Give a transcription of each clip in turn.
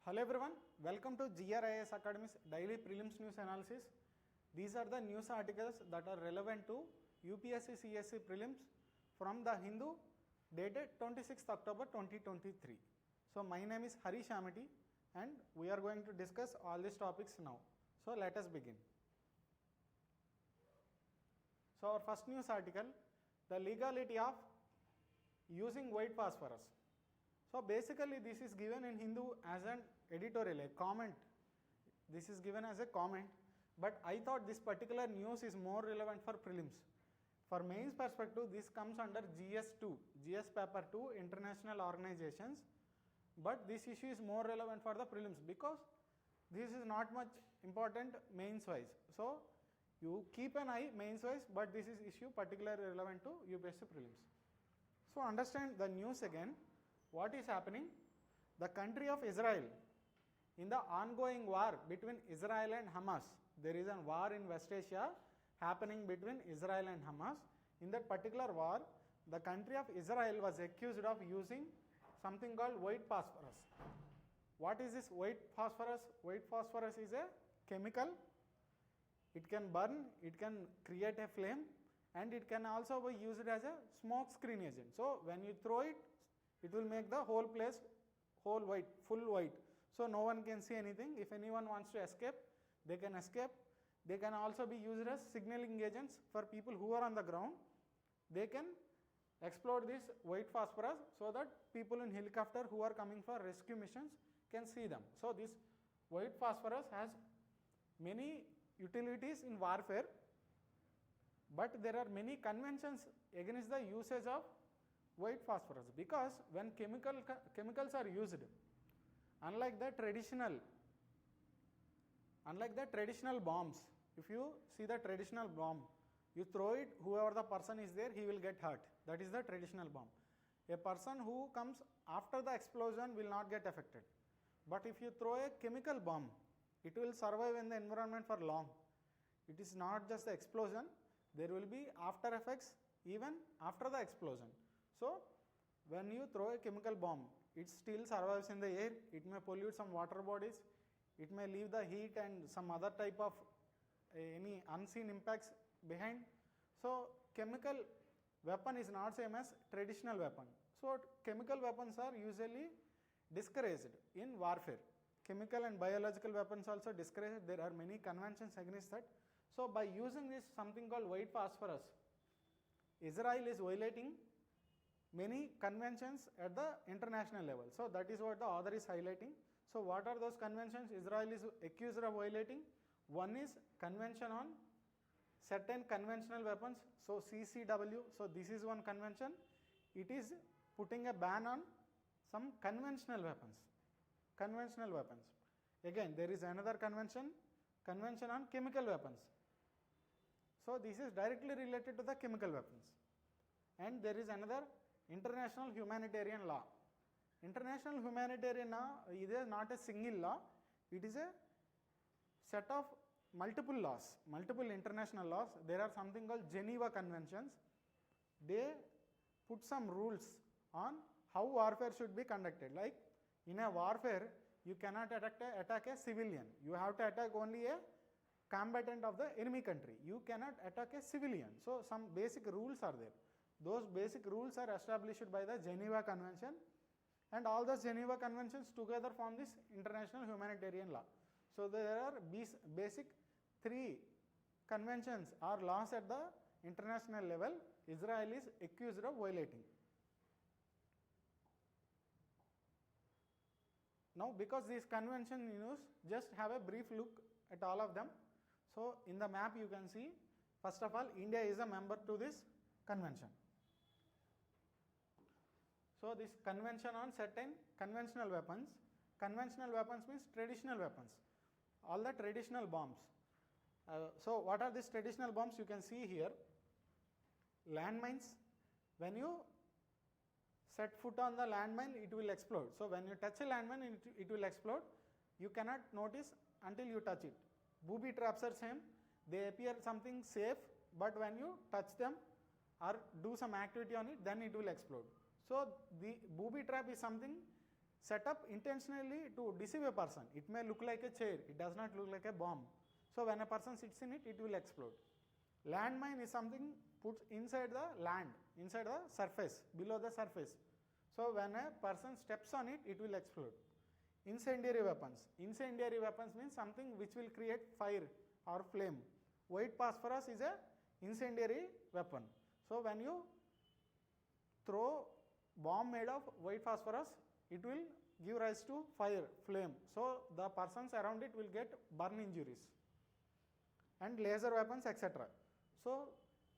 Hello everyone, welcome to GRIS Academy's daily prelims news analysis. These are the news articles that are relevant to UPSC CSC prelims from the Hindu dated 26th October 2023. So my name is Harish Amity and we are going to discuss all these topics now. So let us begin. So our first news article, the legality of using white phosphorus. So basically this is given in Hindu as an editorial, a comment. This is given as a comment, but I thought this particular news is more relevant for prelims. For mains perspective, this comes under GS2, GS paper 2, international organizations, but this issue is more relevant for the prelims because this is not much important mains wise. So you keep an eye mains wise, but this is issue particularly relevant to UPSC prelims. So understand the news again. What is happening? The country of Israel, in the ongoing war between Israel and Hamas, there is a war in West Asia happening between Israel and Hamas. In that particular war, the country of Israel was accused of using something called white phosphorus. What is this white phosphorus? White phosphorus is a chemical. It can burn, it can create a flame, and it can also be used as a smoke screen agent. So when you throw it, it will make the whole place whole white, full white. So no one can see anything. If anyone wants to escape, they can escape. They can also be used as signaling agents for people who are on the ground. They can explode this white phosphorus so that people in helicopter who are coming for rescue missions can see them. So this white phosphorus has many utilities in warfare, but there are many conventions against the usage of white phosphorus, because when chemicals are used, unlike the traditional bombs, if you see the traditional bomb, you throw it, whoever the person is there, he will get hurt. That is the traditional bomb. A person who comes after the explosion will not get affected. But if you throw a chemical bomb, it will survive in the environment for long. It is not just the explosion, there will be after effects even after the explosion. So when you throw a chemical bomb, it still survives in the air, it may pollute some water bodies, it may leave the heat and some other type of any unseen impacts behind. So chemical weapon is not same as traditional weapon. So chemical weapons are usually discouraged in warfare. Chemical and biological weapons also discouraged. There are many conventions against that. So by using this something called white phosphorus, Israel is violating many conventions at the international level. So that is what the author is highlighting. So what are those conventions Israel is accused of violating? One is Convention on Certain Conventional Weapons, so CCW. So this is one convention. It is putting a ban on some conventional weapons. Again, there is another convention, Convention on Chemical Weapons. So this is directly related to the chemical weapons. And there is another International Humanitarian Law. International Humanitarian Law is not a single law, it is a set of multiple laws, multiple international laws. There are something called Geneva Conventions. They put some rules on how warfare should be conducted. Like in a warfare, you cannot attack a civilian. You have to attack only a combatant of the enemy country. You cannot attack a civilian. So some basic rules are there. Those basic rules are established by the Geneva Convention, and all those Geneva Conventions together form this international humanitarian law. So there are basic three conventions or laws at the international level Israel is accused of violating. Now because these convention news, just have a brief look at all of them. So in the map you can see, first of all, India is a member to this convention. So this Convention on Certain Conventional Weapons means traditional weapons, all the traditional bombs. So what are these traditional bombs? You can see here, landmines. When you set foot on the landmine, it will explode. So when you touch a landmine, it will explode. You cannot notice until you touch it. Booby traps are same. They appear something safe, but when you touch them or do some activity on it, then it will explode. So the booby trap is something set up intentionally to deceive a person. It may look like a chair, it does not look like a bomb. So when a person sits in it, it will explode. Landmine is something put inside the land, inside the surface, below the surface. So when a person steps on it, it will explode. Incendiary weapons. Incendiary weapons means something which will create fire or flame. White phosphorus is a incendiary weapon. So when you throw bomb made of white phosphorus, it will give rise to fire, flame. So the persons around it will get burn injuries. And laser weapons, etc. So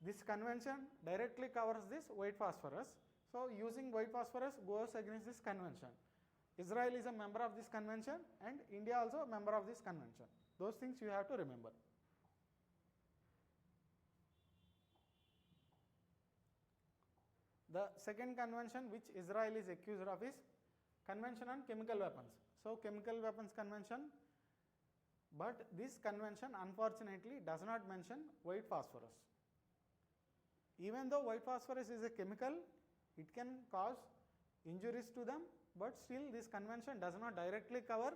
this convention directly covers this white phosphorus. So using white phosphorus goes against this convention. Israel is a member of this convention and India also a member of this convention. Those things you have to remember. The second convention which Israel is accused of is Convention on Chemical Weapons. So Chemical Weapons Convention, but this convention unfortunately does not mention white phosphorus. Even though white phosphorus is a chemical, it can cause injuries to them, but still this convention does not directly cover.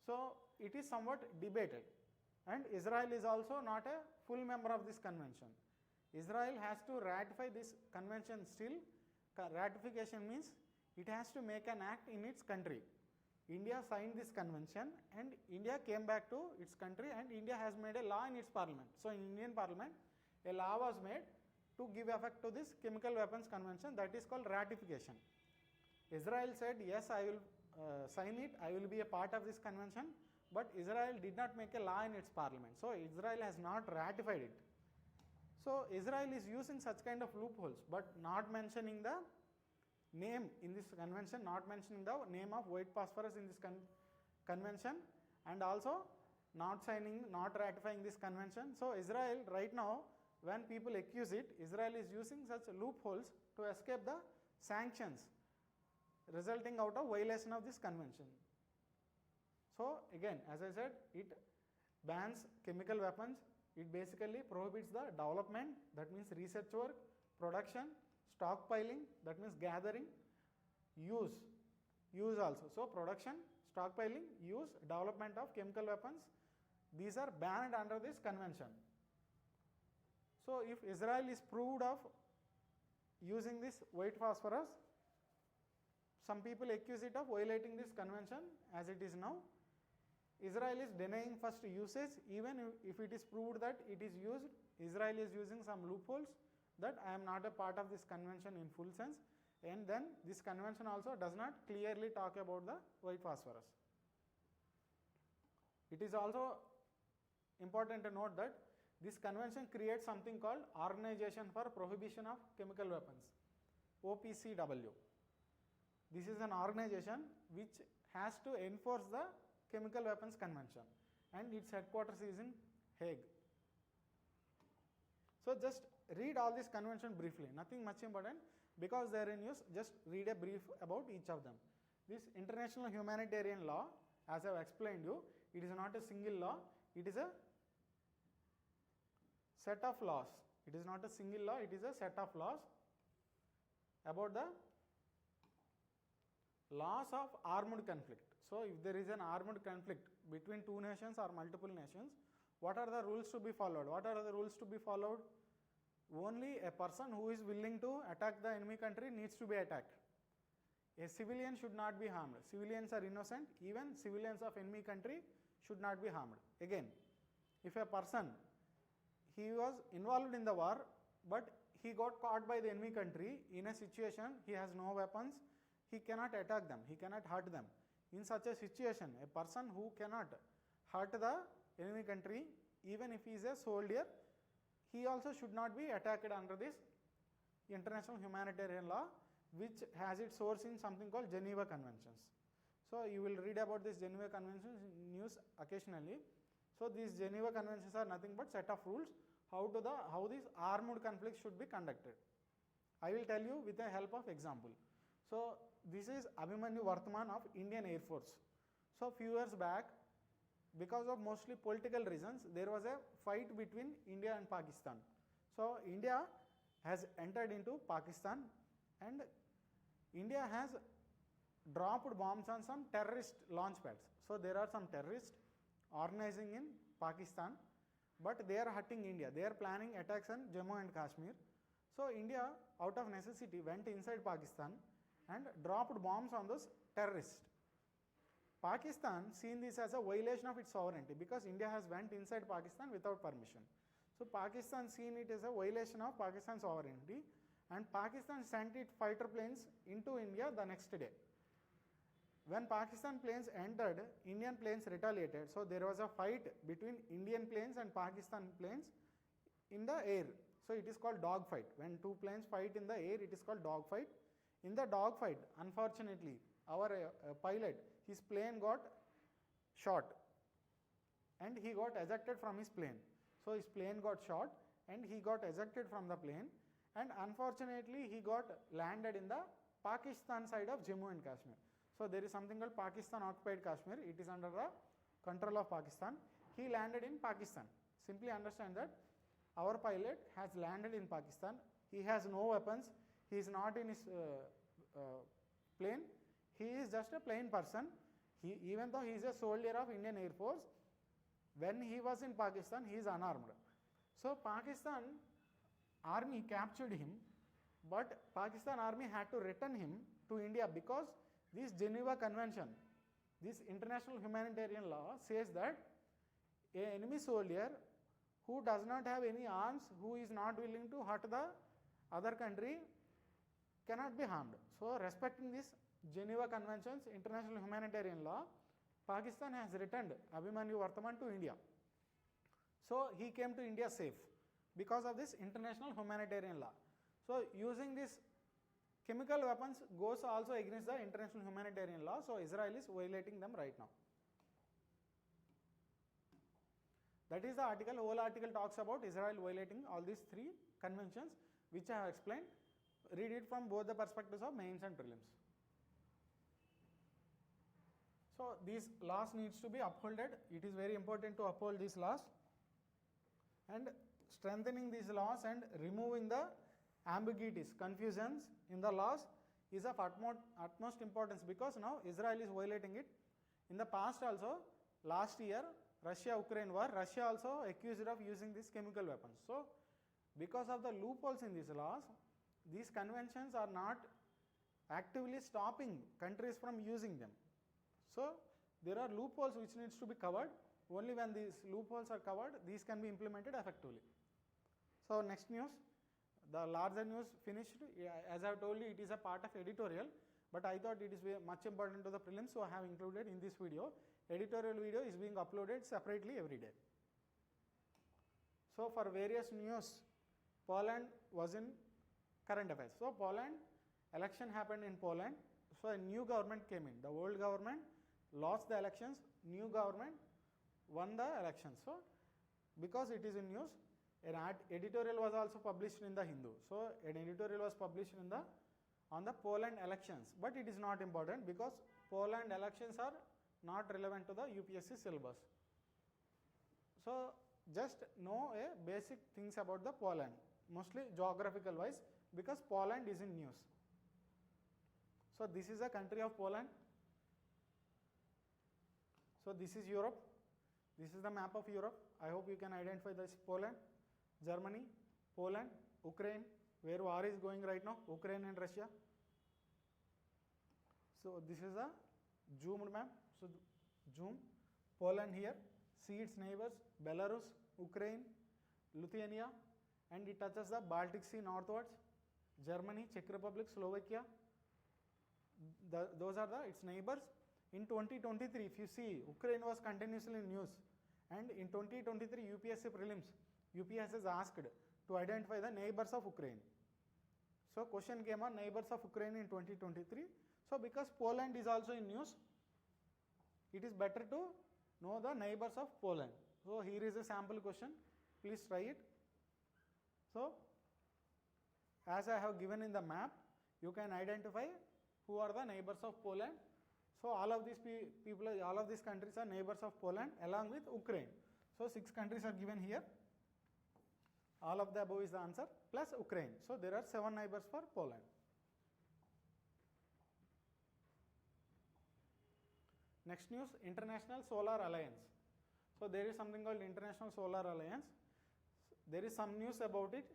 So it is somewhat debated, and Israel is also not a full member of this convention. Israel has to ratify this convention still. Ratification means it has to make an act in its country. India signed this convention and India came back to its country and India has made a law in its parliament. So in Indian parliament, a law was made to give effect to this Chemical Weapons Convention, that is called ratification. Israel said, yes, I will sign it, I will be a part of this convention, but Israel did not make a law in its parliament. So Israel has not ratified it. So Israel is using such kind of loopholes, but not mentioning the name in this convention, not mentioning the name of white phosphorus in this convention, and also not signing, not ratifying this convention. So Israel right now, when people accuse it, Israel is using such loopholes to escape the sanctions resulting out of violation of this convention. So again, as I said, it bans chemical weapons. It basically prohibits the development, that means research work, production, stockpiling, that means gathering, use also. So production, stockpiling, use, development of chemical weapons, these are banned under this convention. So if Israel is proved of using this white phosphorus, some people accuse it of violating this convention as it is now. Israel is denying first usage. Even if it is proved that it is used, Israel is using some loopholes that I am not a part of this convention in full sense, and then this convention also does not clearly talk about the white phosphorus. It is also important to note that this convention creates something called Organization for Prohibition of Chemical Weapons, OPCW. This is an organization which has to enforce the Chemical Weapons Convention, and its headquarters is in Hague. So just read all this convention briefly, nothing much important because they are in use. Just read a brief about each of them. This international humanitarian law, as I have explained you, it is not a single law, it is a set of laws. It is not a single law, it is a set of laws about the laws of armed conflict. So if there is an armed conflict between two nations or multiple nations, what are the rules to be followed? What are the rules to be followed? Only a person who is willing to attack the enemy country needs to be attacked. A civilian should not be harmed. Civilians are innocent. Even civilians of enemy country should not be harmed. Again, if a person, he was involved in the war, but he got caught by the enemy country in a situation, he has no weapons, he cannot attack them, he cannot hurt them. In such a situation, a person who cannot hurt the enemy country, even if he is a soldier, he also should not be attacked under this international humanitarian law, which has its source in something called Geneva Conventions. So you will read about this Geneva Conventions in news occasionally. So these Geneva Conventions are nothing but set of rules how these armed conflicts should be conducted. I will tell you with the help of example. So this is Abhimanyu Vartman of Indian Air Force. So few years back, because of mostly political reasons, there was a fight between India and Pakistan. So India has entered into Pakistan, and India has dropped bombs on some terrorist launch pads. So there are some terrorists organizing in Pakistan, but they are hurting India. They are planning attacks on Jammu and Kashmir. So India, out of necessity, went inside Pakistan and dropped bombs on those terrorists. Pakistan seen this as a violation of its sovereignty because India has went inside Pakistan without permission. So Pakistan seen it as a violation of Pakistan's sovereignty, and Pakistan sent its fighter planes into India the next day. When Pakistan planes entered, Indian planes retaliated. So there was a fight between Indian planes and Pakistan planes in the air. So it is called dogfight. When two planes fight in the air, it is called dogfight. In the dogfight, unfortunately, our pilot, his plane got shot and he got ejected from his plane. So his plane got shot and he got ejected from the plane, and unfortunately he got landed in the Pakistan side of Jammu and Kashmir. So there is something called Pakistan occupied Kashmir. It is under the control of Pakistan. He landed in Pakistan. Simply understand that our pilot has landed in Pakistan. He has no weapons. He is not in his plane. He is just a plain person. Even though he is a soldier of Indian Air Force, when he was in Pakistan, he is unarmed. So Pakistan army captured him, but Pakistan army had to return him to India because this Geneva Convention, this international humanitarian law says that an enemy soldier who does not have any arms, who is not willing to hurt the other country, cannot be harmed. So respecting this Geneva Conventions, international humanitarian law, Pakistan has returned Abhimanyu Varthaman to India. So he came to India safe because of this international humanitarian law. So using this chemical weapons goes also against the international humanitarian law. So Israel is violating them right now. That is the article. Whole article talks about Israel violating all these three conventions which I have explained. Read it from both the perspectives of mains and prelims. So these laws needs to be upholded. It is very important to uphold these laws, and strengthening these laws and removing the ambiguities, confusions in the laws is of utmost importance, because now Israel is violating it. In the past also, last year, Russia-Ukraine war, Russia also accused of using these chemical weapons. So because of the loopholes in these laws, these conventions are not actively stopping countries from using them. So there are loopholes which needs to be covered. Only when these loopholes are covered, these can be implemented effectively. So next news, the larger news finished. As I have told you, it is a part of editorial, but I thought it is much important to the prelims, so I have included in this video. Editorial video is being uploaded separately every day. So for various news, Poland was in current affairs. So Poland, election happened in Poland. So a new government came in. The old government lost the elections, new government won the elections. So because it is in news, an editorial was also published in the Hindu. So an editorial was published in on the Poland elections, but it is not important because Poland elections are not relevant to the UPSC syllabus. So just know a basic things about the Poland, mostly geographical wise, because Poland is in news. So this is a country of Poland. So this is Europe. This is the map of Europe. I hope you can identify this: Poland, Germany, Poland, Ukraine, where war is going right now, Ukraine and Russia. So this is a zoomed map. So zoom, Poland here, see its neighbors, Belarus, Ukraine, Lithuania, and it touches the Baltic Sea northwards, Germany, Czech Republic, Slovakia. Those are its neighbors. In 2023, if you see, Ukraine was continuously in news, and in 2023 UPSC prelims, UPSC is asked to identify the neighbors of Ukraine. So question came on neighbors of Ukraine in 2023. So because Poland is also in news, it is better to know the neighbors of Poland. So here is a sample question. Please try it. So as I have given in the map, you can identify who are the neighbors of Poland. So all of these people, all of these countries are neighbors of Poland along with Ukraine. So 6 countries are given here. All of the above is the answer, plus Ukraine. So there are 7 neighbors for Poland. Next news, International Solar Alliance. So there is something called International Solar Alliance. There is some news about it.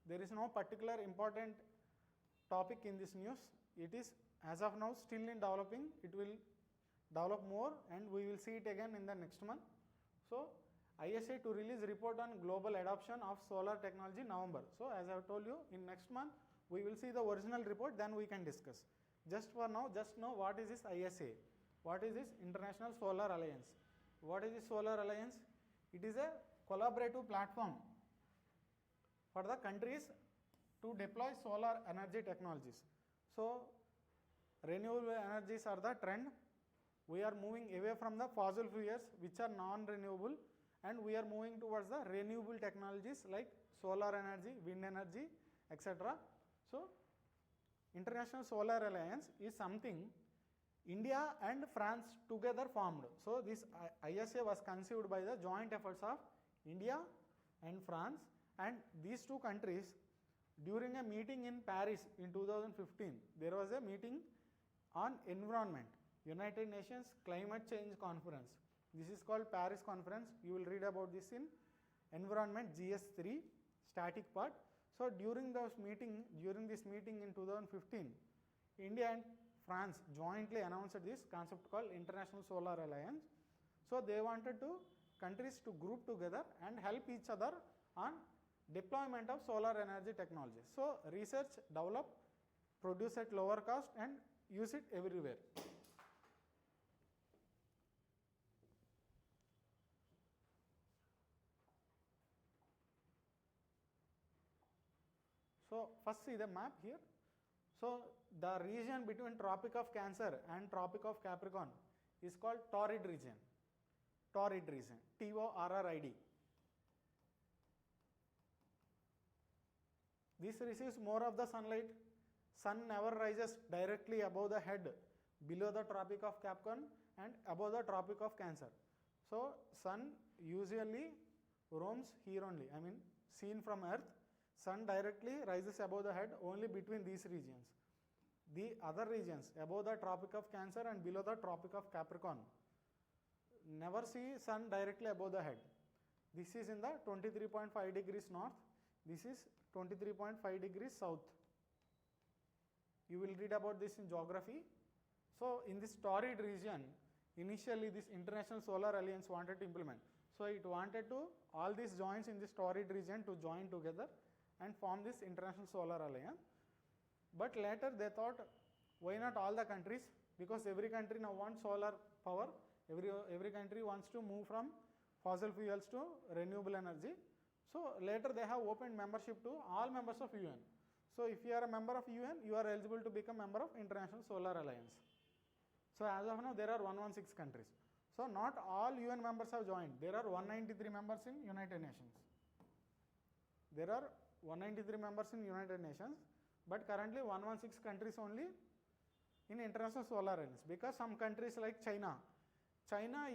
There is no particular important topic in this news. It is as of now still in developing. It will develop more and we will see it again in the next month. So ISA to release report on global adoption of solar technology November. So as I have told you, in next month we will see the original report, then we can discuss. Just for now, just know what is this ISA, what is this International Solar Alliance. What is this Solar Alliance? It is a collaborative platform for the countries to deploy solar energy technologies. So renewable energies are the trend. We are moving away from the fossil fuels which are non-renewable, and we are moving towards the renewable technologies like solar energy, wind energy, etc. So International Solar Alliance is something India and France together formed. So this ISA was conceived by the joint efforts of India and France, and these two countries, during a meeting in Paris in 2015, there was a meeting on environment, United Nations Climate Change Conference. This is called Paris Conference. You will read about this in Environment GS3 static part. So during this meeting in 2015, India and France jointly announced this concept called International Solar Alliance. So they wanted countries to group together and help each other on deployment of solar energy technology. So research, develop, produce at lower cost and use it everywhere. So first see the map here. So the region between Tropic of Cancer and Tropic of Capricorn is called Torrid region. Torrid region, TORRID. This receives more of the sunlight. Sun never rises directly above the head below the Tropic of Capricorn and above the Tropic of Cancer. So sun usually roams here only, I mean seen from Earth. Sun directly rises above the head only between these regions. The other regions above the Tropic of Cancer and below the Tropic of Capricorn never see sun directly above the head. This is in the 23.5 degrees north. This is 23.5 degrees south. You will read about this in geography. So in this torrid region, initially this International Solar Alliance wanted to implement. So it wanted to all these joints in this torrid region to join together and form this International Solar Alliance. But later they thought, why not all the countries? Because every country now wants solar power. Every country wants to move from fossil fuels to renewable energy. So later they have opened membership to all members of UN. So if you are a member of UN, you are eligible to become member of International Solar Alliance. So as of now there are 116 countries. So not all UN members have joined. There are 193 members in United Nations. There are 193 members in United Nations, but currently 116 countries only in International Solar Alliance, because some countries like China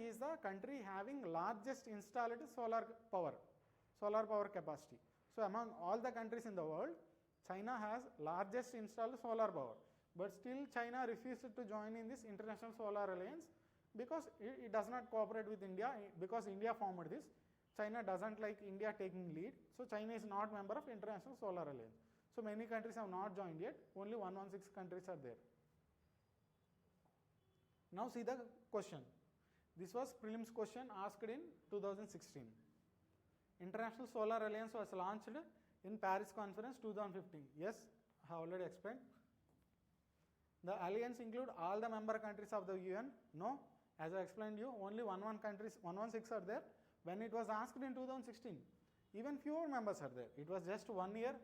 is the country having largest installed solar power capacity. So among all the countries in the world, China has largest installed solar power, but still China refused to join in this International Solar Alliance because it does not cooperate with India, because India formed this. China doesn't like India taking lead, so China is not member of International Solar Alliance. So many countries have not joined yet, only 116 countries are there. Now see the question. This was prelims question asked in 2016. International Solar Alliance was launched in Paris Conference 2015. Yes, I have already explained. The alliance include all the member countries of the UN? No, as I explained you, only 116 are there. When it was asked in 2016, even fewer members are there. It was just 1 year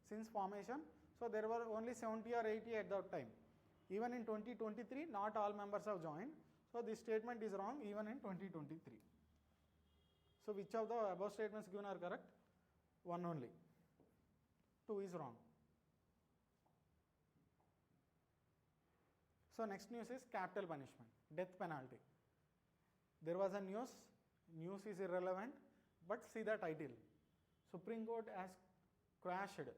since formation, so there were only 70 or 80 at that time. Even in 2023, not all members have joined. So this statement is wrong even in 2023. So which of the above statements given are correct? One only. 2 is wrong. So next news is capital punishment, death penalty. There was a news is irrelevant, but see the title. Supreme Court has quashed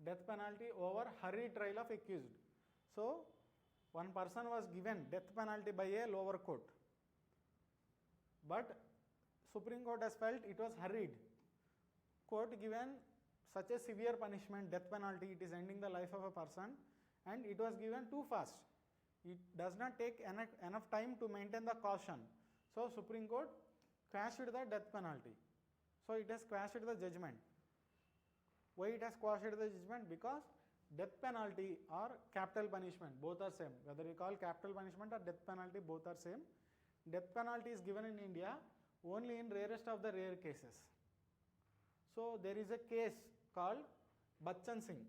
death penalty over hurried trial of accused. So one person was given death penalty by a lower court, but Supreme Court has felt it was hurried. Court given such a severe punishment, death penalty, it is ending the life of a person, and it was given too fast. It does not take enough time to maintain the caution. So Supreme Court quashed the death penalty. So it has quashed the judgment. Why it has quashed the judgment? Because death penalty or capital punishment, both are same. Whether you call capital punishment or death penalty, both are same. Death penalty is given in India only in rarest of the rare cases. So there is a case called Bachchan Singh.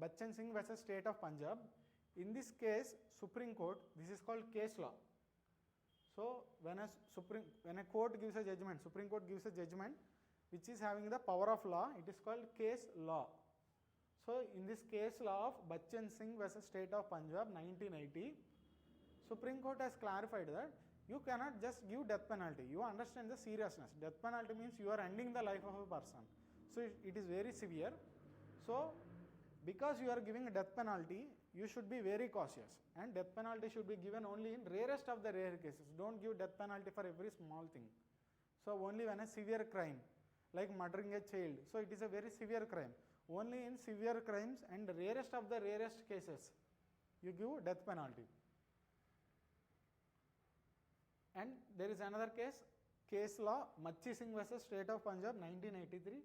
Bachchan Singh versus State of Punjab. In this case, Supreme Court, this is called case law. So when a court gives a judgment, Supreme Court gives a judgment which is having the power of law, it is called case law. So in this case law of Bachchan Singh versus State of Punjab 1980, Supreme Court has clarified that you cannot just give death penalty. You understand the seriousness. Death penalty means you are ending the life of a person. So it is very severe. So because you are giving a death penalty, you should be very cautious. And death penalty should be given only in rarest of the rare cases. Don't give death penalty for every small thing. So only when a severe crime, like murdering a child. So it is a very severe crime. Only in severe crimes and rarest of the rarest cases, you give death penalty. And there is another case law, Machi Singh versus State of Punjab 1983.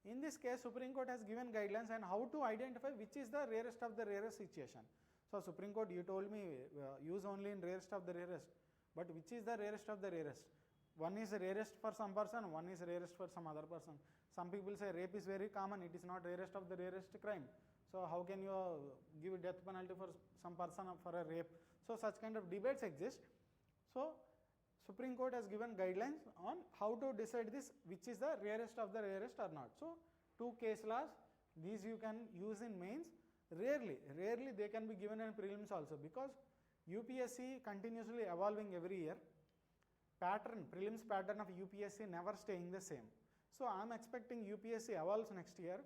In this case, Supreme Court has given guidelines on how to identify which is the rarest of the rarest situation. So Supreme Court, you told me use only in rarest of the rarest, but which is the rarest of the rarest? One is rarest for some person, one is rarest for some other person. Some people say rape is very common, it is not rarest of the rarest crime. So how can you give death penalty for some person for a rape? So such kind of debates exist. So Supreme Court has given guidelines on how to decide this, which is the rarest of the rarest or not. So two case laws, these you can use in mains. Rarely they can be given in prelims also, because UPSC continuously evolving every year. Prelims pattern of UPSC never staying the same. So I am expecting UPSC evolves next year,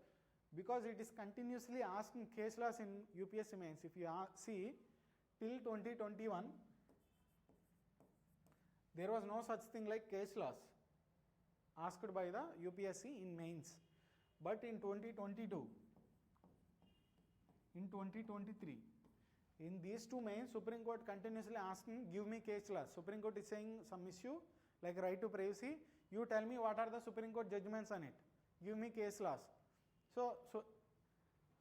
because it is continuously asking case laws in UPSC mains. If you see till 2021, there was no such thing like case laws asked by the UPSC in mains. But in 2022, in 2023, in these two mains, Supreme Court continuously asking, give me case laws. Supreme Court is saying some issue like right to privacy. You tell me what are the Supreme Court judgments on it. Give me case laws. So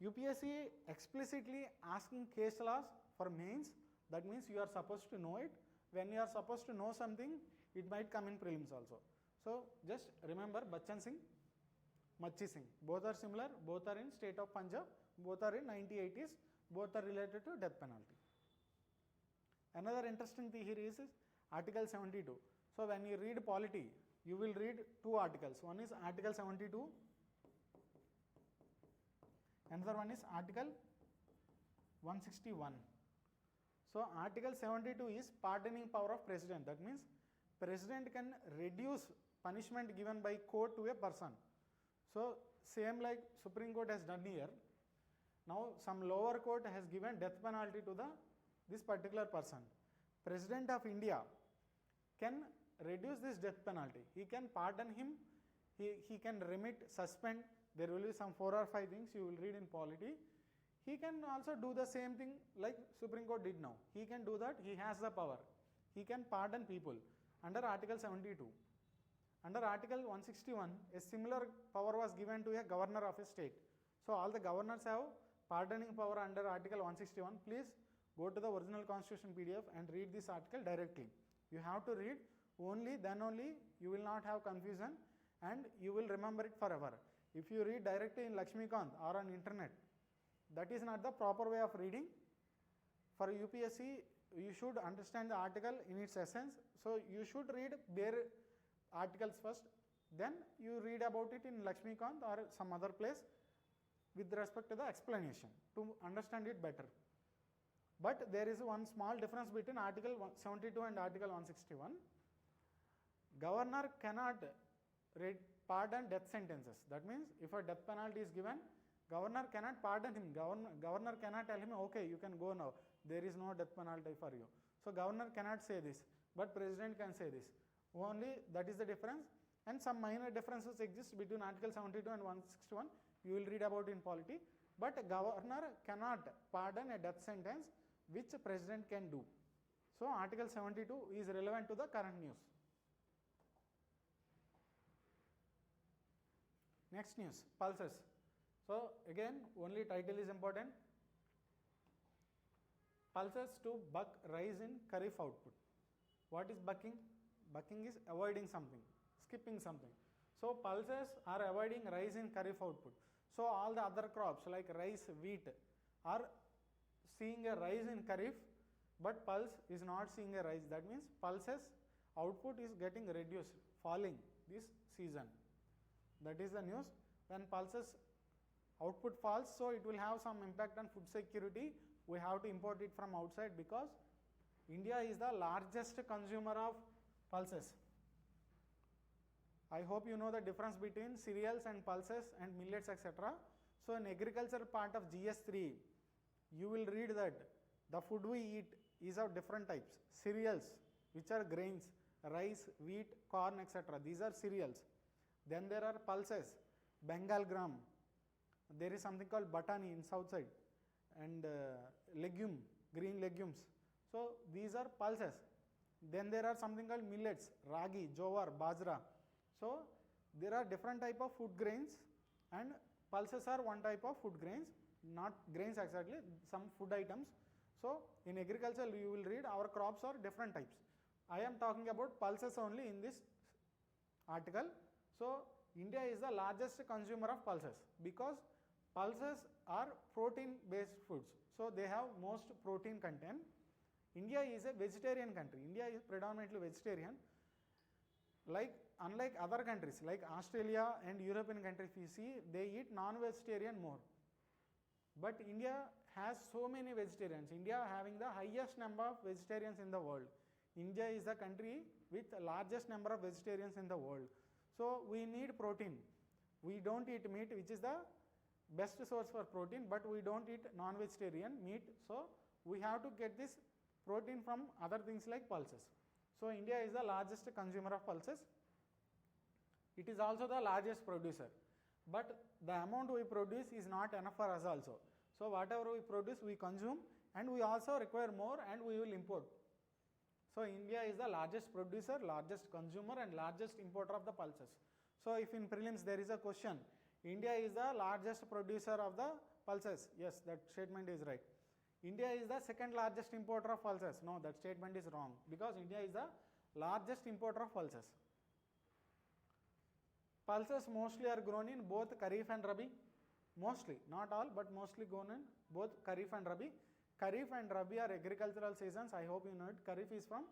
UPSC explicitly asking case laws for mains. That means you are supposed to know it. When you are supposed to know something, it might come in prelims also. So just remember Bachchan Singh, Machi Singh. Both are similar, both are in State of Punjab, both are in 1980s, both are related to death penalty. Another interesting thing here is Article 72. So when you read polity, you will read two articles. One is Article 72, another one is Article 161. So Article 72 is pardoning power of President. That means President can reduce punishment given by court to a person. So same like Supreme Court has done here. Now some lower court has given death penalty to this particular person. President of India can reduce this death penalty. He can pardon him, he can remit, suspend. There will be some 4 or 5 things you will read in polity. He can also do the same thing like Supreme Court did now. He can do that, he has the power. He can pardon people under Article 72. Under Article 161, a similar power was given to a governor of a state. So all the governors have pardoning power under Article 161. Please go to the original constitution PDF and read this article directly. You have to read only, then only you will not have confusion and you will remember it forever. If you read directly in Lakshmikant or on internet, that is not the proper way of reading. For UPSC, you should understand the article in its essence. So you should read their articles first, then you read about it in Lakshmikant or some other place with respect to the explanation to understand it better. But there is one small difference between Article 72 and Article 161. Governor cannot pardon death sentences. That means if a death penalty is given, Governor cannot pardon him. Governor cannot tell him, okay, you can go now. There is no death penalty for you. So governor cannot say this, but president can say this. Only that is the difference. And some minor differences exist between Article 72 and 161. You will read about in polity. But a governor cannot pardon a death sentence, which a president can do. So Article 72 is relevant to the current news. Next news, pulses. So again, only title is important. Pulses to buck rise in kharif output. What is bucking? Bucking is avoiding something, skipping something. So pulses are avoiding rise in kharif output. So all the other crops like rice, wheat are seeing a rise in kharif, but pulse is not seeing a rise. That means pulses output is getting reduced, falling this season. That is the news. When pulses output falls, so it will have some impact on food security. We have to import it from outside because India is the largest consumer of pulses. I hope you know the difference between cereals and pulses and millets, etc. So in agriculture part of GS3, you will read that the food we eat is of different types. Cereals, which are grains, rice, wheat, corn, etc. These are cereals. Then there are pulses, Bengal gram. There is something called batani in south side, and legume, green legumes. So these are pulses. Then there are something called millets, ragi, jowar, bajra. So there are different type of food grains, and pulses are one type of food grains, not grains exactly, some food items. So in agriculture you will read our crops are different types. I am talking about pulses only in this article. So India is the largest consumer of pulses because pulses are protein based foods. So they have most protein content. India is a vegetarian country. India is predominantly vegetarian. Unlike other countries like Australia and European countries, if you see, they eat non-vegetarian more. But India has so many vegetarians. India having the highest number of vegetarians in the world. India is the country with the largest number of vegetarians in the world. So we need protein. We don't eat meat, which is the best source for protein, but we don't eat non-vegetarian meat. So we have to get this protein from other things like pulses. So India is the largest consumer of pulses. It is also the largest producer. But the amount we produce is not enough for us also. So whatever we produce, we consume, and we also require more, and we will import. So India is the largest producer, largest consumer, and largest importer of the pulses. So if in prelims there is a question, India is the largest producer of the pulses. Yes, that statement is right. India is the second largest importer of pulses. No, that statement is wrong because India is the largest importer of pulses. Pulses mostly are grown in both Kharif and Rabi. Mostly, not all, but mostly grown in both Kharif and Rabi. Kharif and Rabi are agricultural seasons. I hope you know it. Kharif is from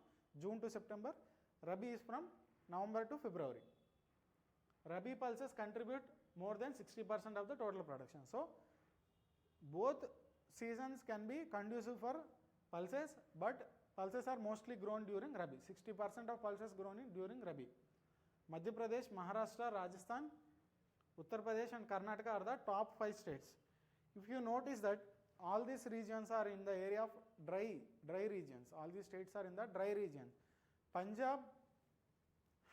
June to September. Rabi is from November to February. Rabi pulses contribute more than 60% of the total production. So both seasons can be conducive for pulses, but pulses are mostly grown during Rabi. 60% of pulses grown during Rabi. Madhya Pradesh, Maharashtra, Rajasthan, Uttar Pradesh and Karnataka are the top 5 states. If you notice that all these regions are in the area of dry regions. All these states are in the dry region. Punjab,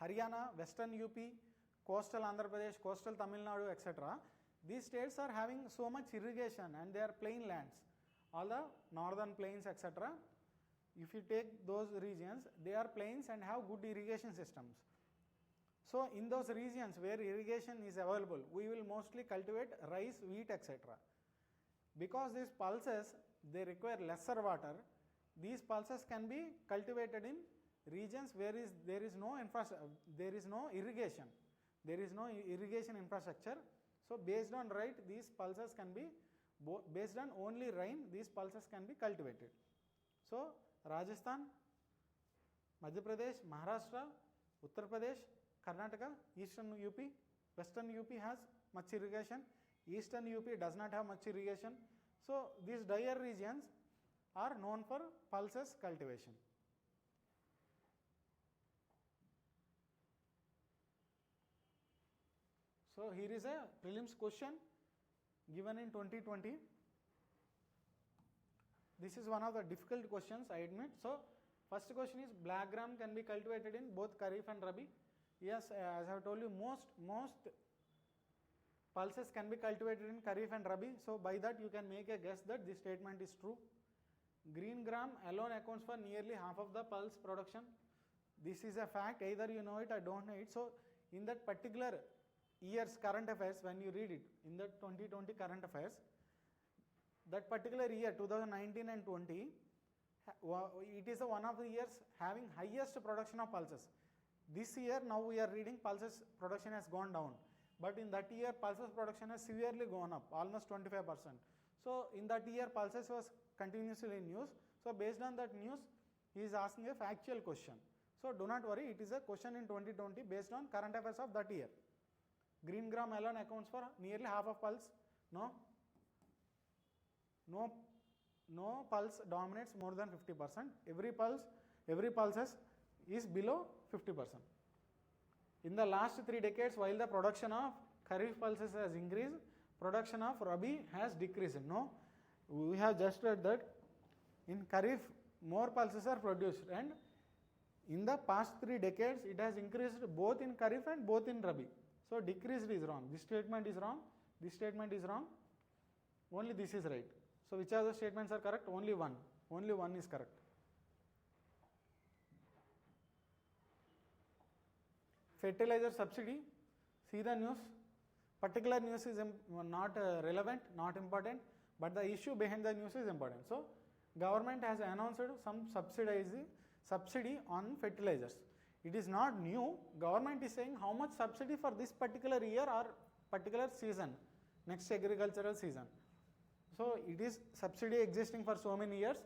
Haryana, Western UP, coastal Andhra Pradesh, coastal Tamil Nadu, etc. These states are having so much irrigation and they are plain lands. All the northern plains, etc. If you take those regions, they are plains and have good irrigation systems. So in those regions where irrigation is available, we will mostly cultivate rice, wheat, etc. Because these pulses, they require lesser water, these pulses can be cultivated in regions where there is no irrigation. There is no irrigation infrastructure. So based on these pulses can be, based on only rain, these pulses can be cultivated. So Rajasthan, Madhya Pradesh, Maharashtra, Uttar Pradesh, Karnataka, Eastern UP, Western UP has much irrigation, Eastern UP does not have much irrigation. So these drier regions are known for pulses cultivation. So here is a prelims question. given in 2020. This is one of the difficult questions, I admit. So first question is, black gram can be cultivated in both Kharif and Rabi. Yes, as I have told you, most pulses can be cultivated in Kharif and Rabi. So by that you can make a guess that this statement is true. Green gram alone accounts for nearly half of the pulse production. This is a fact, either you know it or don't know it. So in that particular year's current affairs, when you read it, in the 2020 current affairs, that particular year 2019 and 20, it is one of the years having highest production of pulses. This year now we are reading pulses production has gone down, but in that year pulses production has severely gone up, almost 25%. So in that year pulses was continuously in news. So based on that news, he is asking a factual question. So do not worry, it is a question in 2020 based on current affairs of that year. Green gram alone accounts for nearly half of pulse. No pulse dominates more than 50%. Every pulses is below 50%. In the last 3 decades, while the production of Kharif pulses has increased, production of Rabi has decreased. No, we have just read that in Kharif more pulses are produced, and in the past 3 decades it has increased both in Kharif and both in Rabi. So decreased is wrong. This statement is wrong. This statement is wrong. Only this is right. So which of the statements are correct? Only one. Only one is correct. Fertilizer subsidy. See the news. Particular news is not relevant, not important, but the issue behind the news is important. So government has announced some subsidy on fertilizers. It is not new. Government is saying how much subsidy for this particular year or particular season, next agricultural season. So it is subsidy existing for so many years.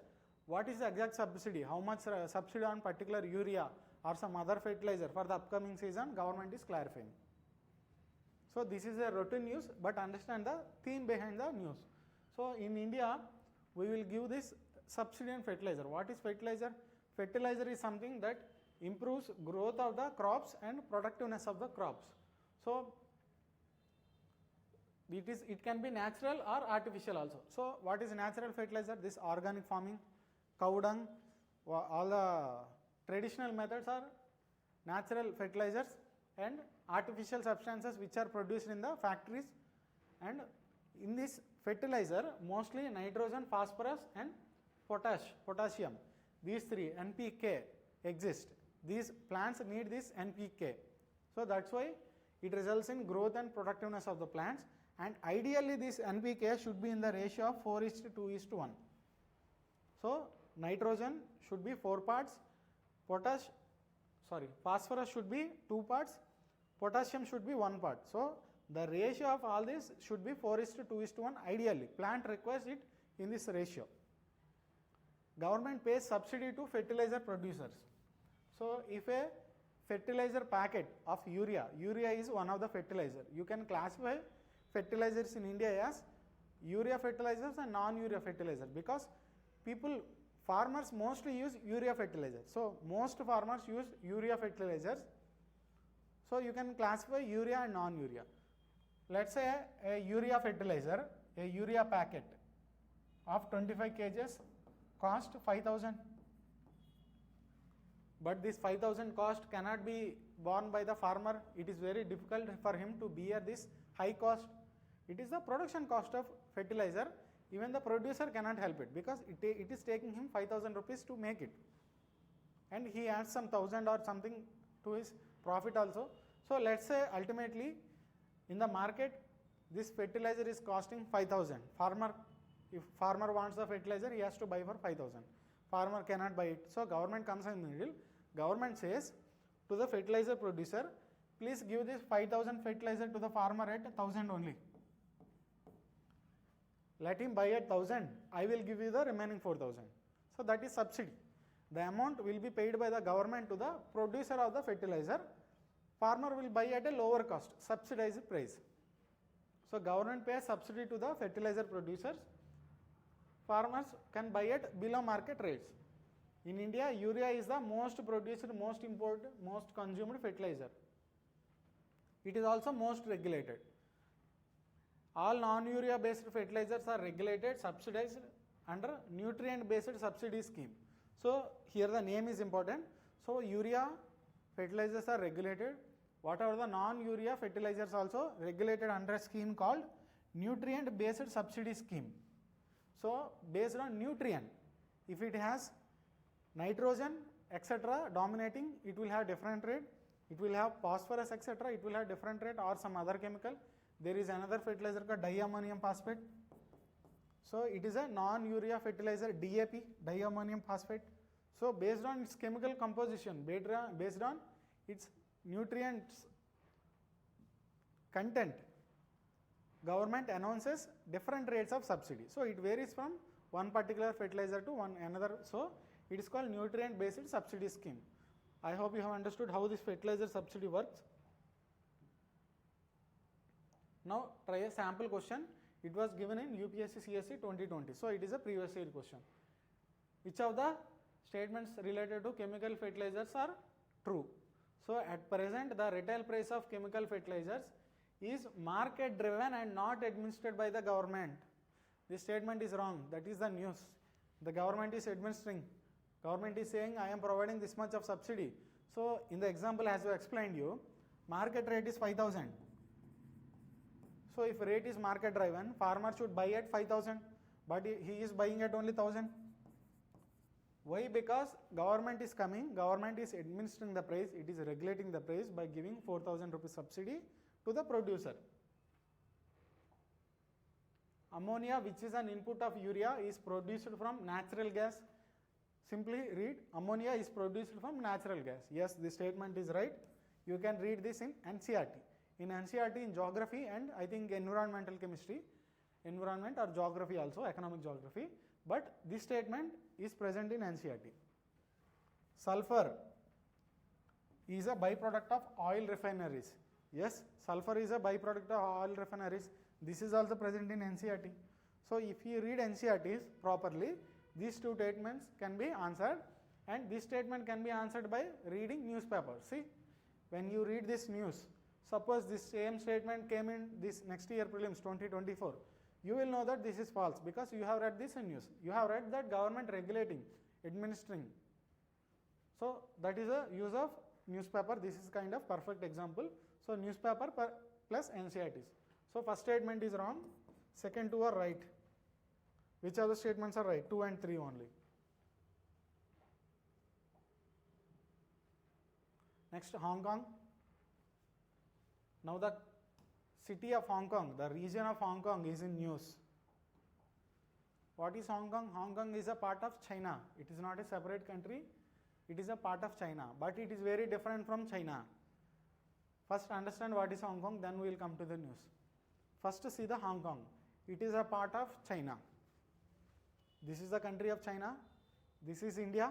What is the exact subsidy? How much subsidy on particular urea or some other fertilizer for the upcoming season? Government is clarifying. So this is a routine news, but understand the theme behind the news. So in India, we will give this subsidy on fertilizer. What is fertilizer? Fertilizer is something that improves growth of the crops and productiveness of the crops. So it can be natural or artificial also. So what is natural fertilizer? This organic farming, cow dung, all the traditional methods are natural fertilizers, and artificial substances which are produced in the factories. And in this fertilizer, mostly nitrogen, phosphorus and potassium, these three, NPK, exist. These plants need this NPK. So that's why it results in growth and productiveness of the plants, and ideally this NPK should be in the ratio of 4:2:1. So nitrogen should be 4 parts, phosphorus should be 2 parts, potassium should be 1 part. So the ratio of all this should be 4:2:1 ideally. Plant requires it in this ratio. Government pays subsidy to fertilizer producers. So if a fertilizer packet of urea is one of the fertilizer. You can classify fertilizers in India as urea fertilizers and non-urea fertilizers, because farmers mostly use urea fertilizers. So most farmers use urea fertilizers. So you can classify urea and non-urea. Let's say a urea fertilizer, a urea packet of 25 kgs cost 5,000. But this 5,000 cost cannot be borne by the farmer. It is very difficult for him to bear this high cost. It is the production cost of fertilizer. Even the producer cannot help it, because it is taking him 5,000 rupees to make it. And he adds some 1,000 or something to his profit also. So let's say ultimately in the market this fertilizer is costing 5,000. If farmer wants the fertilizer, he has to buy for 5,000. Farmer cannot buy it. So government comes in the middle. Government says to the fertilizer producer, please give this 5,000 fertilizer to the farmer at 1,000 only. Let him buy at 1,000. I will give you the remaining 4,000. So that is subsidy. The amount will be paid by the government to the producer of the fertilizer. Farmer will buy at a lower cost, subsidized price. So government pays subsidy to the fertilizer producers. Farmers can buy at below market rates. In India, urea is the most produced, most imported, most consumed fertilizer. It is also most regulated. All non-urea based fertilizers are regulated, subsidized under nutrient based subsidy scheme. So here the name is important. So urea fertilizers are regulated. Whatever the non-urea fertilizers also regulated under a scheme called nutrient based subsidy scheme. So based on nutrient, if it has nitrogen etc. dominating, it will have different rate. It will have phosphorus etc. it will have different rate, or some other chemical. There is another fertilizer called diammonium phosphate. So it is a non-urea fertilizer, DAP, diammonium phosphate. So based on its chemical composition, based on its nutrients content, government announces different rates of subsidy. So it varies from one particular fertilizer to another. So it is called nutrient based subsidy scheme. I hope you have understood how this fertilizer subsidy works. Now try a sample question. It was given in UPSC CSE 2020. So it is a previous year question. Which of the statements related to chemical fertilizers are true? So at present the retail price of chemical fertilizers is market driven and not administered by the government. This statement is wrong. That is the news. The government is administering. Government is saying I am providing this much of subsidy. So in the example as I explained you, market rate is 5,000. So if rate is market driven, farmer should buy at 5,000, but he is buying at only 1,000. Why? Because government is coming, government is administering the price, it is regulating the price by giving 4,000 rupees subsidy to the producer. Ammonia, which is an input of urea, is produced from natural gas. Simply read, ammonia is produced from natural gas. Yes, this statement is right. You can read this in NCERT. In NCERT, in geography and I think environmental chemistry, environment or geography also, economic geography, but this statement is present in NCERT. Sulfur is a byproduct of oil refineries. Yes, sulfur is a byproduct of oil refineries. This is also present in NCERT. So if you read NCERT properly, these two statements can be answered, and this statement can be answered by reading newspaper. See, when you read this news, suppose this same statement came in this next year prelims 2024, you will know that this is false because you have read this in news. You have read that government regulating, administering. So that is a use of newspaper. This is kind of perfect example. So newspaper plus NCERTs. So first statement is wrong, second two are right. Which other statements are right? 2 and 3 only. Next, Hong Kong. Now the city of Hong Kong, the region of Hong Kong is in news. What is Hong Kong? Hong Kong is a part of China. It is not a separate country. It is a part of China, but it is very different from China. First understand what is Hong Kong, then we will come to the news. First see the Hong Kong. It is a part of China. This is the country of China. This is India.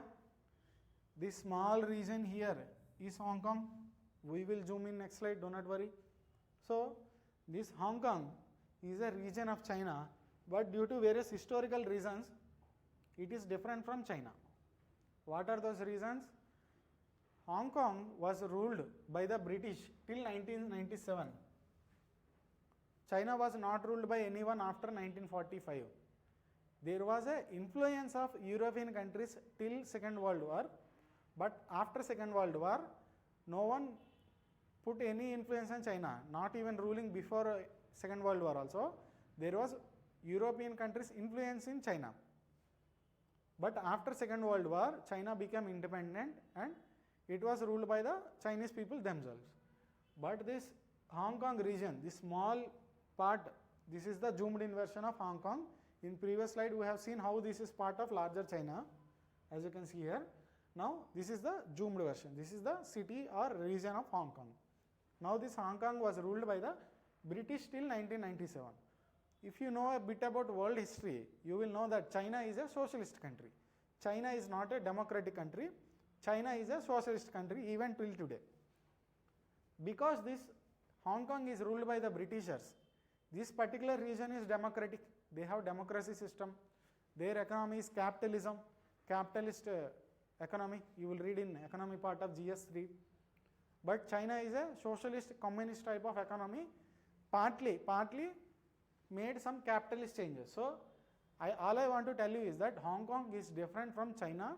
This small region here is Hong Kong. We will zoom in next slide, do not worry. So this Hong Kong is a region of China, but due to various historical reasons, it is different from China. What are those reasons? Hong Kong was ruled by the British till 1997. China was not ruled by anyone after 1945. There was an influence of European countries till Second World War, but after Second World War, no one put any influence on China, not even ruling before Second World War also. There was European countries' influence in China. But after Second World War, China became independent and it was ruled by the Chinese people themselves. But this Hong Kong region, this small part, this is the zoomed in version of Hong Kong. In previous slide, we have seen how this is part of larger China, as you can see here. Now, this is the zoomed version. This is the city or region of Hong Kong. Now, this Hong Kong was ruled by the British till 1997. If you know a bit about world history, you will know that China is a socialist country. China is not a democratic country. China is a socialist country even till today. Because this Hong Kong is ruled by the Britishers, this particular region is democratic. They have democracy system. Their economy is capitalism, capitalist economy. You will read in economy part of GS3. But China is a socialist, communist type of economy, partly made some capitalist changes. So all I want to tell you is that Hong Kong is different from China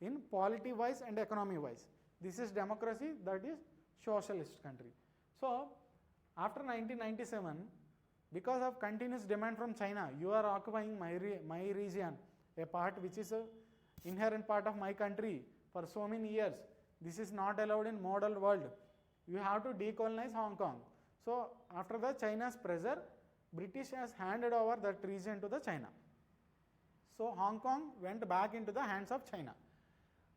in polity wise and economy wise. This is democracy, that is socialist country. So after 1997, because of continuous demand from China, you are occupying my region, a part which is a inherent part of my country for so many years. This is not allowed in model world. You have to decolonize Hong Kong. So after the China's pressure, British has handed over that region to the China. So Hong Kong went back into the hands of China.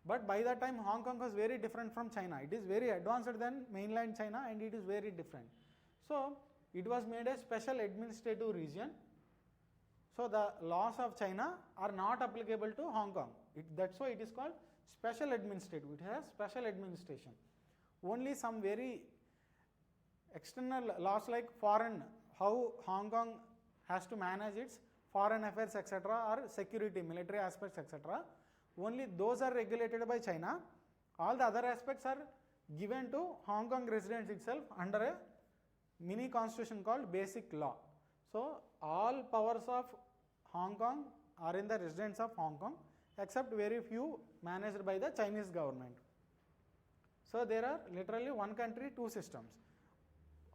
But by that time Hong Kong was very different from China. It is very advanced than mainland China and it is very different. So it was made a special administrative region. So the laws of China are not applicable to Hong Kong. That's why it is called special administrative. It has special administration. Only some very external laws like foreign, how Hong Kong has to manage its foreign affairs, etc., or security, military aspects, etc., only those are regulated by China. All the other aspects are given to Hong Kong residents itself under a mini constitution called Basic Law. So all powers of Hong Kong are in the residents of Hong Kong, except very few managed by the Chinese government. So there are literally one country, two systems.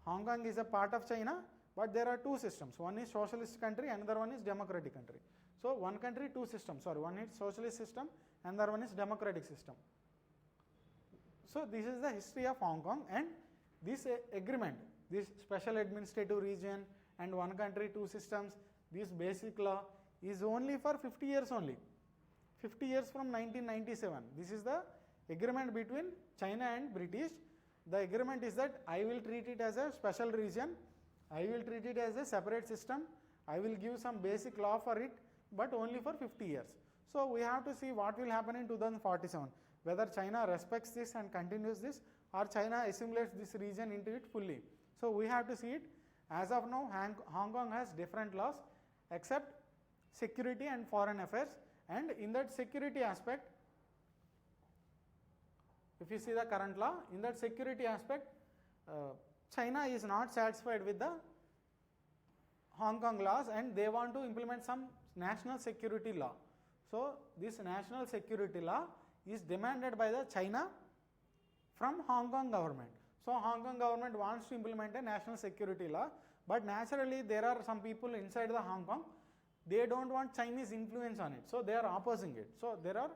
Hong Kong is a part of China, but there are two systems. One is socialist country, another one is democratic country. So one country, two systems. Sorry, one is socialist system, another one is democratic system. So this is the history of Hong Kong, and this agreement, this special administrative region and one country, two systems, this basic law is only for 50 years only. 50 years from 1997. This is the agreement between China and British. The agreement is that I will treat it as a special region, I will treat it as a separate system, I will give some basic law for it, but only for 50 years. So we have to see what will happen in 2047, whether China respects this and continues this, or China assimilates this region into it fully. So we have to see it. As of now, Hong Kong has different laws except security and foreign affairs, and in that security aspect, if you see the current law, in that security aspect, China is not satisfied with the Hong Kong laws and they want to implement some national security law. So this national security law is demanded by the China from Hong Kong government. So Hong Kong government wants to implement a national security law, but naturally there are some people inside the Hong Kong, they don't want Chinese influence on it, so they are opposing it. So there are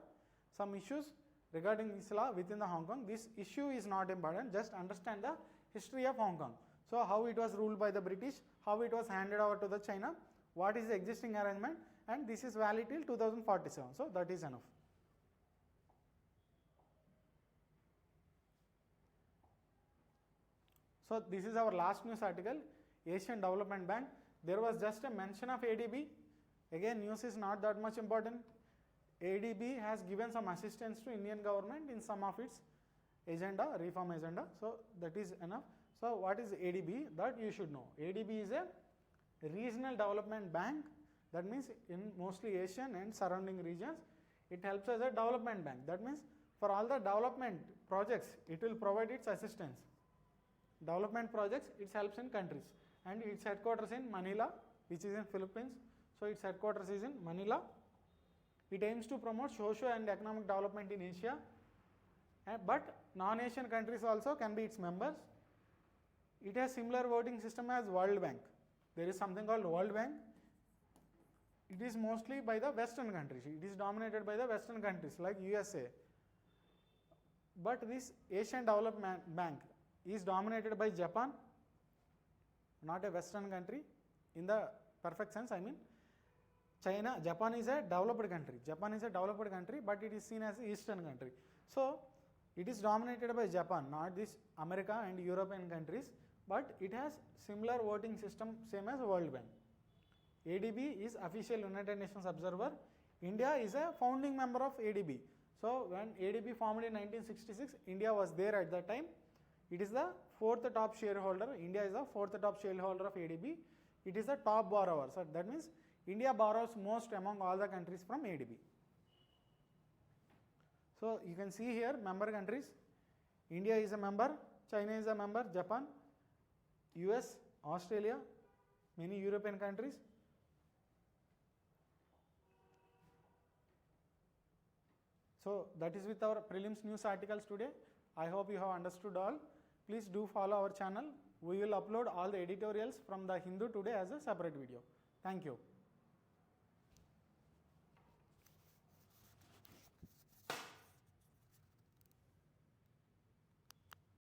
some issues regarding this law within the Hong Kong. This issue is not important, just understand the history of Hong Kong. So how it was ruled by the British, how it was handed over to the China, what is the existing arrangement, and this is valid till 2047. So that is enough. So this is our last news article, Asian Development Bank. There was just a mention of ADB. Again, news is not that much important. ADB has given some assistance to Indian government in some of its agenda, reform agenda. So that is enough. So what is ADB? That you should know. ADB is a regional development bank. That means in mostly Asian and surrounding regions, it helps as a development bank. That means for all the development projects, it will provide its assistance. Development projects, it helps in countries. And its headquarters in Manila, which is in Philippines. So its headquarters is in Manila. It aims to promote socio and economic development in Asia, but non-Asian countries also can be its members. It has similar voting system as World Bank. There is something called World Bank. It is mostly by the Western countries. It is dominated by the Western countries like USA. But this Asian Development Bank is dominated by Japan, not a Western country in the perfect sense. I mean, Japan is a developed country. Japan is a developed country, but it is seen as an Eastern country. So it is dominated by Japan, not this America and European countries, but it has similar voting system, same as World Bank. ADB is official United Nations observer. India is a founding member of ADB. So when ADB formed in 1966, India was there at that time. It is the fourth top shareholder. India is the fourth top shareholder of ADB. It is the top borrower. So that means India borrows most among all the countries from ADB. So you can see here member countries. India is a member, China is a member, Japan, US, Australia, Many European countries. So that is with our prelims news articles today. I hope you have understood all. Please do follow our channel. We will upload all the editorials from the Hindu today as a separate video. Thank you.